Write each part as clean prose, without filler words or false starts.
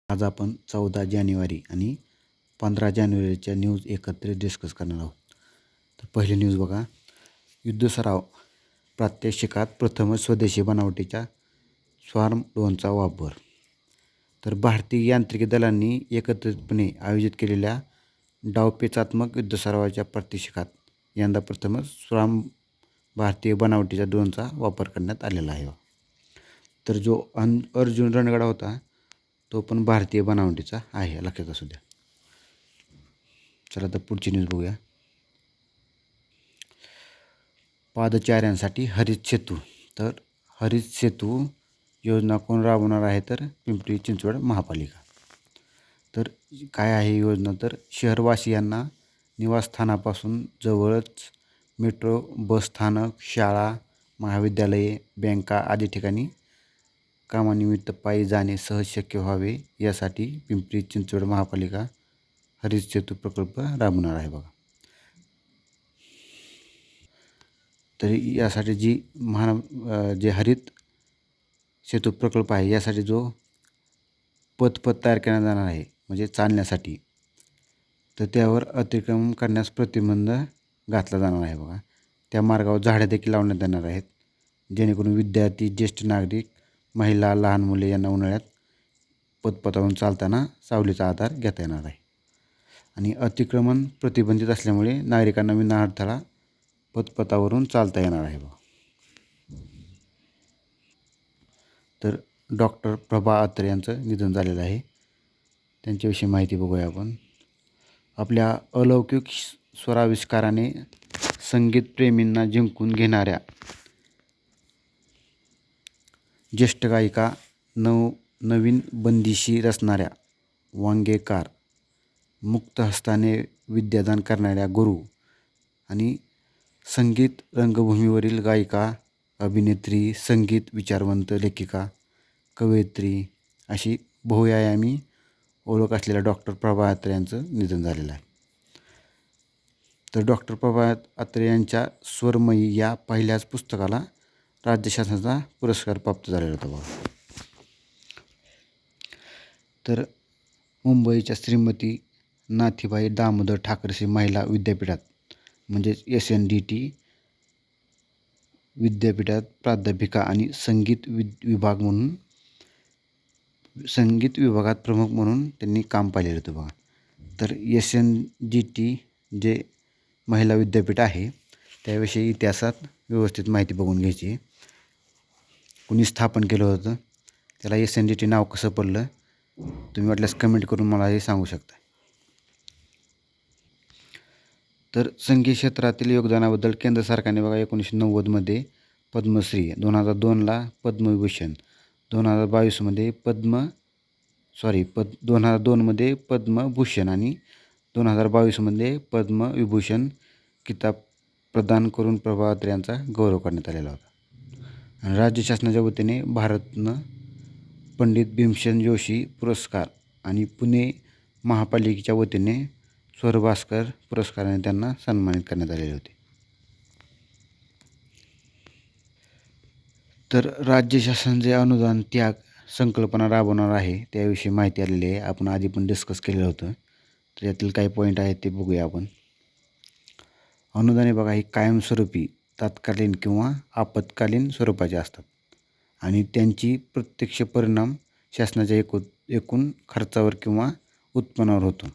आज आपण 14 जानेवारी आणि 15 जानेवारीच्या न्यूज एकत्रित डिस्कस करणार आहोत. तर पहिली न्यूज बघा. युद्ध सराव प्रात्यक्षिकात प्रथमच स्वदेशी बनावटीच्या स्वार्म ड्रोनचा वापर. तर भारतीय यांत्रिकी दलांनी एकत्रितपणे आयोजित केलेल्या डावपेचात्मक युद्ध सरावाच्या प्रात्यक्षिकात यंदा प्रथमच स्वार्म भारतीय बनावटीच्या ड्रोनचा वापर करण्यात आलेला आहे. तर जो अर्जुन रणगाडा होता तो पण भारतीय बनावटीचा आहे, लक्षात असू द्या. चला तर पुढची न्यूज बघूया. पादचाऱ्यांसाठी हरित सेतू. तर हरित सेतू योजना कोण राबवणार आहे, तर पिंपरी चिंचवड महापालिका. तर काय आहे योजना, तर शहरवासियांना निवासस्थानापासून जवळच मेट्रो, बसस्थानक, शाळा, महाविद्यालये, बँका आदी ठिकाणी कामानिमित्त पायी जाणे सहज शक्य व्हावे यासाठी पिंपरी चिंचवड महापालिका हरित सेतू प्रकल्प राबवणार आहे बघा. तरी यासाठी जे हरित सेतू प्रकल्प आहे यासाठी जो पथ तयार करण्यात जाणार आहे म्हणजे चालण्यासाठी, तर त्यावर अतिक्रमण करण्यास प्रतिबंध घातला जाणार आहे बघा. त्या मार्गावर झाडे देखील लावण्यात येणार आहेत, जेणेकरून विद्यार्थी, ज्येष्ठ नागरिक, महिला, लहान मुले यांना उन्हाळ्यात पदपथावरून चालताना सावलीचा आधार घेता येणार आहे. आणि अतिक्रमण प्रतिबंधित असल्यामुळे नागरिकांना विना अडथळा पदपथावरून चालता येणार आहे बघा. तर डॉक्टर प्रभा अत्रे यांचं निधन झालेलं आहे. त्यांच्याविषयी माहिती बघूया आपण. आपल्या अलौकिक स्वराविष्काराने संगीतप्रेमींना जिंकून घेणाऱ्या ज्येष्ठ गायिका, नवीन बंदिशी रचणाऱ्या वांगेकार, मुक्त हस्ताने विद्यादान करणाऱ्या गुरु आणि संगीत रंगभूमीवरील गायिका, अभिनेत्री, संगीत विचारवंत, लेखिका, कवयित्री अशी बहुआयामी ओळख असलेल्या डॉक्टर प्रभा अत्रे यांचं निधन झालेलं आहे. तर डॉक्टर प्रभा अत्रे यांच्या स्वरमयी या पहिल्याच पुस्तकाला राज्य शासनाचा पुरस्कार प्राप्त झालेला होता बघा. तर मुंबईच्या श्रीमती नाथीबाई दामोदर ठाकरसी महिला विद्यापीठात म्हणजेच SNDT विद्यापीठात प्राध्यापिका आणि संगीत विभागात प्रमुख म्हणून त्यांनी काम पाहिलेलं होतं बघा. तर SNDT जे महिला विद्यापीठ आहे त्याविषयी इतिहासात व्यवस्थित माहिती बघून घ्यायची. कुणी स्थापन केलं होतं, त्याला SNDT नाव कसं पडलं, तुम्ही वाटल्यास कमेंट करून मला हे सांगू शकता. तर संगीत क्षेत्रातील योगदानाबद्दल केंद्र सरकारने बघा 1990मध्ये पद्मश्री, 2002ला पद्मविभूषण, 2022मध्ये 2002मध्ये पद्मभूषण आणि 2022मध्ये पद्मविभूषण किताब प्रदान करून प्रभा अत्रे यांचा गौरव करण्यात आलेला होता. आणि राज्य शासनाच्या वतीने भारतनं पंडित भीमसेन जोशी पुरस्कार आणि पुणे महापालिकेच्या वतीने स्वरभास्कर पुरस्काराने त्यांना सन्मानित करण्यात आलेले होते. तर राज्य शासन जे अनुदान त्याग संकल्पना राबवणार आहे त्याविषयी माहिती आलेली आहे, आपण आधी पण डिस्कस केलेलं होतं. तर यातील काही पॉईंट आहेत ते बघूया आपण. अनुदाने बघा ही कायमस्वरूपी, तात्कालीन किंवा आपत्कालीन स्वरूपाचे असतात आणि त्यांची प्रत्यक्ष परिणाम शासनाच्या एकूण खर्चावर किंवा उत्पन्नावर होतो.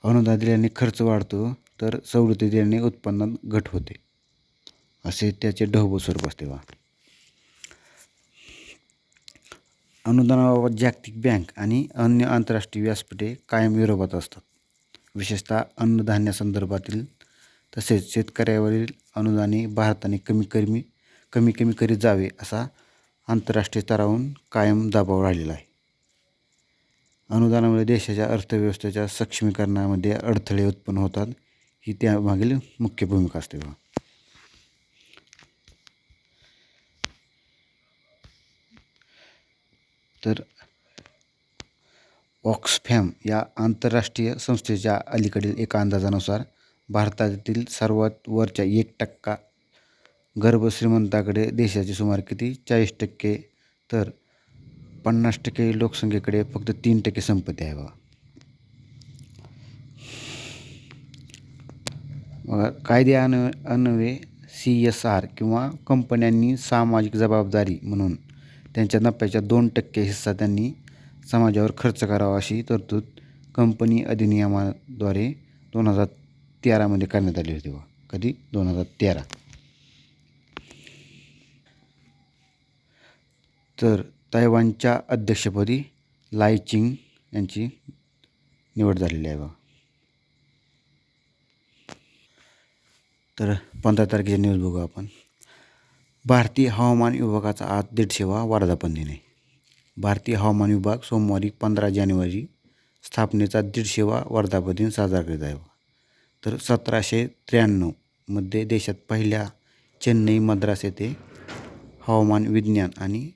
अनुदान दिल्याने खर्च वाढतो तर सवलती दिल्याने उत्पन्नात घट होते, असे त्याचे ढळभूत स्वरूप असते बा. अनुदानाबाबत जागतिक बँक आणि अन्य आंतरराष्ट्रीय व्यासपीठे कायम विरोधात असतात, विशेषतः अन्नधान्यासंदर्भातील. तसेच शेतकऱ्यावरील अनुदाने भारताने कमी करीत जावे असा आंतरराष्ट्रीय स्तरावरून कायम दबाव राहिलेला आहे. अनुदानामुळे देशाच्या अर्थव्यवस्थेच्या सक्षमीकरणामध्ये अडथळे उत्पन्न होतात, ही त्यामागील मुख्य भूमिका असते बघा. तर ऑक्सफॅम या आंतरराष्ट्रीय संस्थेच्या अलीकडील एका अंदाजानुसार भारतातील सर्वात वरच्या 1% गर्भश्रीमंताकडे देशाचे सुमारे 40% तर 50% लोकसंख्येकडे फक्त 3% संपत्ती आहे बघा. कायदे अन्वये CSR किंवा कंपन्यांनी सामाजिक जबाबदारी म्हणून त्यांच्या नफ्याच्या 2% हिस्सा त्यांनी समाजावर खर्च करावा अशी तरतूद कंपनी अधिनियमाद्वारे 2013 करण्यात आली होती बघा. कधी? 2013. तर तैवानच्या अध्यक्षपदी लाई चिंग यांची निवड झालेली आहे बघा. तर 15 तारखेची न्यूज बघू आपण. भारतीय हवामान विभागाचा आज 150वा वर्धापन दिन आहे. भारतीय हवामान विभाग सोमवारी 15 जानेवारी स्थापनेचा 150वा वर्धापन दिन साजरा करीत आहे. तर 1793 देशात पहिल्या चेन्नई मद्रास येथे हवामान विज्ञान आणि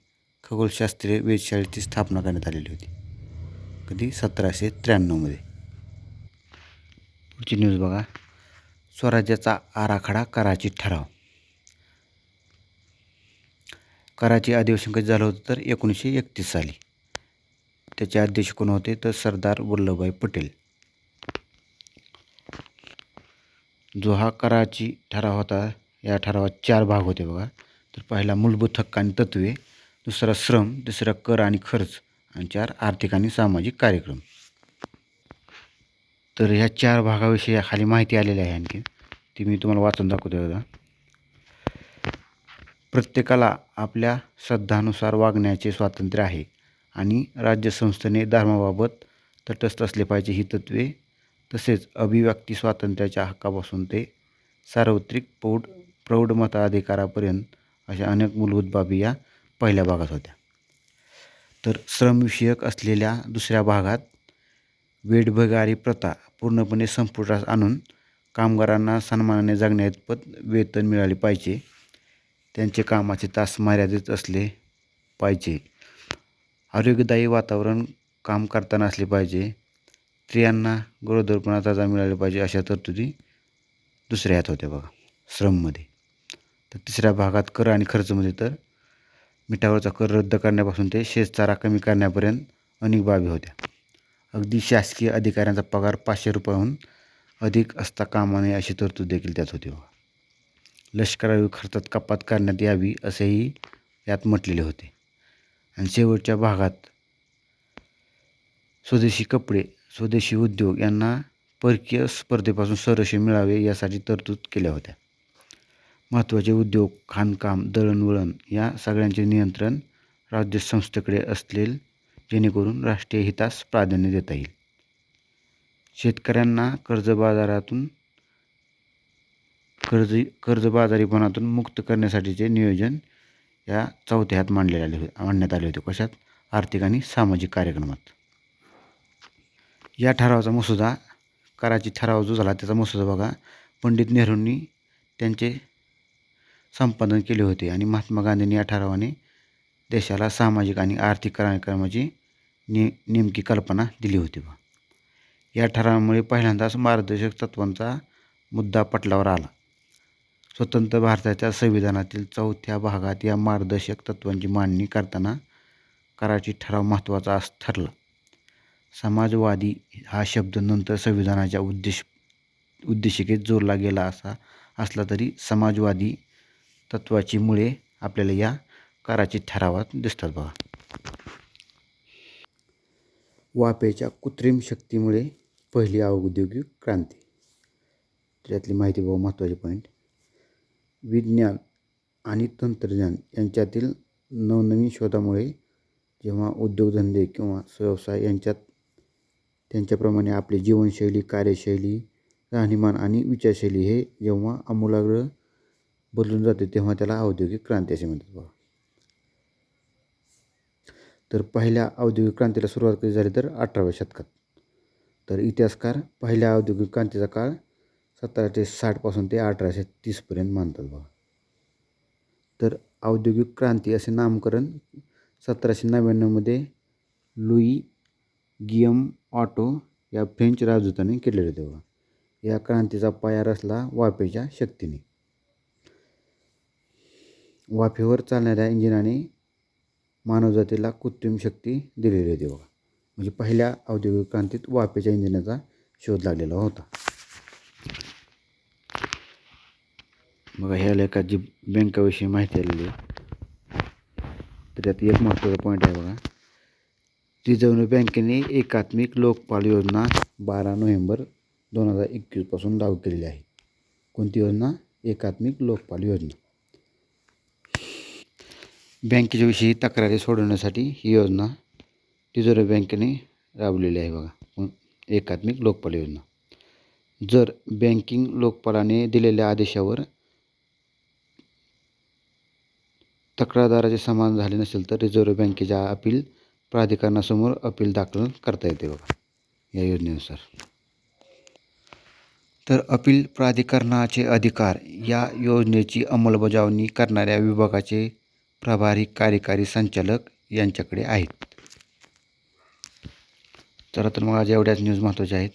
खगोलशास्त्रीय वेधशाळेची स्थापना करण्यात आलेली होती. कधी? 1793. पुढची न्यूज बघा. स्वराज्याचा आराखडा कराची ठराव. कराची अधिवेशन कधी झालं होतं? तर 1931 साली. त्याचे अध्यक्ष कोण होते? तर सरदार वल्लभभाई पटेल. जो हा कराची ठराव होता, या ठरावात 4 भाग होते बघा. तर पहिला मूलभूत हक्क आणि तत्त्वे, दुसरा श्रम, तिसरा कर आणि खर्च आणि 4 आर्थिक आणि सामाजिक कार्यक्रम. तर ह्या 4 भागाविषयी खाली माहिती आलेली आहे. आणखी ती मी तुम्हाला वाचून दाखवतो बघा. प्रत्येकाला आपल्या श्रद्धानुसार वागण्याचे स्वातंत्र्य आहे आणि राज्यसंस्थेने धर्माबाबत तटस्थ असले पाहिजे ही तत्त्वे, तसेच अभिव्यक्ती स्वातंत्र्याच्या हक्कापासून ते सार्वत्रिक प्रौढ मताधिकारापर्यंत अशा अनेक मूलभूत बाबी या पहिल्या भागात होत्या. तर श्रमविषयक असलेल्या दुसऱ्या भागात वेठबिगारी प्रथा पूर्णपणे संपुष्टात आणून कामगारांना सन्मानाने जगण्याइतपत वेतन मिळाले पाहिजे. त्यांचे कामाचे तास मर्यादित असले पाहिजे. आरोग्यदायी वातावरण काम करताना असले पाहिजे. स्त्रियांना गरोदरपणात रजा मिळाली पाहिजे. अशा तरतुदी दुसऱ्या ह्यात होत्या बघा श्रममध्ये. तर तिसऱ्या भागात कर आणि खर्चमध्ये तर मिठावरचा कर रद्द करण्यापासून ते शेतसारा कमी करण्यापर्यंत अनेक बाबी होत्या. अगदी शासकीय अधिकाऱ्यांचा पगार 500 रुपयाहून अधिक असता कामा नये अशी तरतूद देखील त्यात होती बघा. लष्करावी खर्चात कपात करण्यात यावी असेही यात म्हटलेले होते. आणि शेवटच्या भागात स्वदेशी कपडे, स्वदेशी उद्योग यांना परकीय स्पर्धेपासून संरक्षण मिळावे यासाठी तरतूद केल्या होत्या. महत्त्वाचे उद्योग, खाणकाम, दळणवळण या सगळ्यांचे नियंत्रण राज्यसंस्थेकडे असेल, जेणेकरून राष्ट्रीय हितास प्राधान्य देता येईल. शेतकऱ्यांना कर्जबाजारीपणातून मुक्त करण्यासाठीचे नियोजन या चौथ्या ह्यात मांडण्यात आले होते. कशात? आर्थिक आणि सामाजिक कार्यक्रमात. या ठरावाचा मसुदा, कराची ठराव जो झाला त्याचा मसुदा बघा पंडित नेहरूंनी त्यांचे संपादन केले होते आणि महात्मा गांधींनी या ठरावाने देशाला सामाजिक आणि आर्थिक कार्यक्रमाची नेमकी कल्पना दिली होती. या ठरावामुळे पहिल्यांदाच मार्गदर्शक तत्त्वांचा मुद्दा पटलावर आला. स्वतंत्र भारताच्या संविधानातील 4थ्या भागात या मार्गदर्शक तत्त्वांची मांडणी करताना कराची ठराव महत्त्वाचा ठरला. समाजवादी हा शब्द नंतर संविधानाच्या उद्देशिकेत जोडला गेला असला तरी समाजवादी तत्त्वाची मुळे आपल्याला या कराची ठरावात दिसतात बघा. वाफेच्या कृत्रिम शक्तीमुळे पहिली औद्योगिक क्रांती. त्यातली माहिती बघा महत्त्वाचे पॉईंट. विज्ञान आणि तंत्रज्ञान यांच्यातील नवनवीन शोधामुळे जेव्हा उद्योगधंदे किंवा व्यवसाय यांच्यात त्यांच्याप्रमाणे आपली जीवनशैली, कार्यशैली, राहणीमान आणि विचारशैली हे जेव्हा आमूलाग्र बदलून जाते तेव्हा त्याला औद्योगिक क्रांती असे म्हणतात बघा. तर पहिल्या औद्योगिक क्रांतीला सुरुवात कधी झाली तर 18व्या शतकात. तर इतिहासकार पहिल्या औद्योगिक क्रांतीचा काळ 1760 पासून ते 1830 मानतात बघा. तर औद्योगिक क्रांती असे नामकरण 1799 लुई गियम ऑटो या फ्रेंच राजदूताने केलेले होते बघा. या क्रांतीचा पाया रचला वाफेच्या शक्तीने. वाफेवर चालणाऱ्या इंजिनाने मानवजातीला कृत्रिम शक्ती दिलेली होती बघा. म्हणजे पहिल्या औद्योगिक क्रांतीत वाफेच्या इंजिनाचा शोध लागलेला होता. बघा ह्या लेखात जी बँकाविषयी माहिती आलेली आहे तर त्यात एक महत्त्वाचा पॉईंट आहे बघा. रिझर्व्ह बँकेने एकात्मिक लोकपाल योजना 12 नोव्हेंबर 2021 पासून लागू केलेली आहे. कोणती योजना? एकात्मिक लोकपाल योजना. बँकेच्या विषयी तक्रारी सोडवण्यासाठी ही योजना रिझर्व्ह बँकेने राबवलेली आहे बघा. एकात्मिक लोकपाल योजना. जर बँकिंग लोकपालाने दिलेल्या आदेशावर तक्रारदाराचे समाधान झाले नसेल तर रिझर्व्ह बँकेच्या अपील प्राधिकरणासमोर अपील दाखल करता येते बघा या योजनेनुसार. तर अपील प्राधिकरणाचे अधिकार या योजनेची अंमलबजावणी करणाऱ्या विभागाचे प्रभारी कार्यकारी संचालक यांच्याकडे आहेत. चला तर मग आज एवढ्याच न्यूज महत्त्वाच्या आहेत.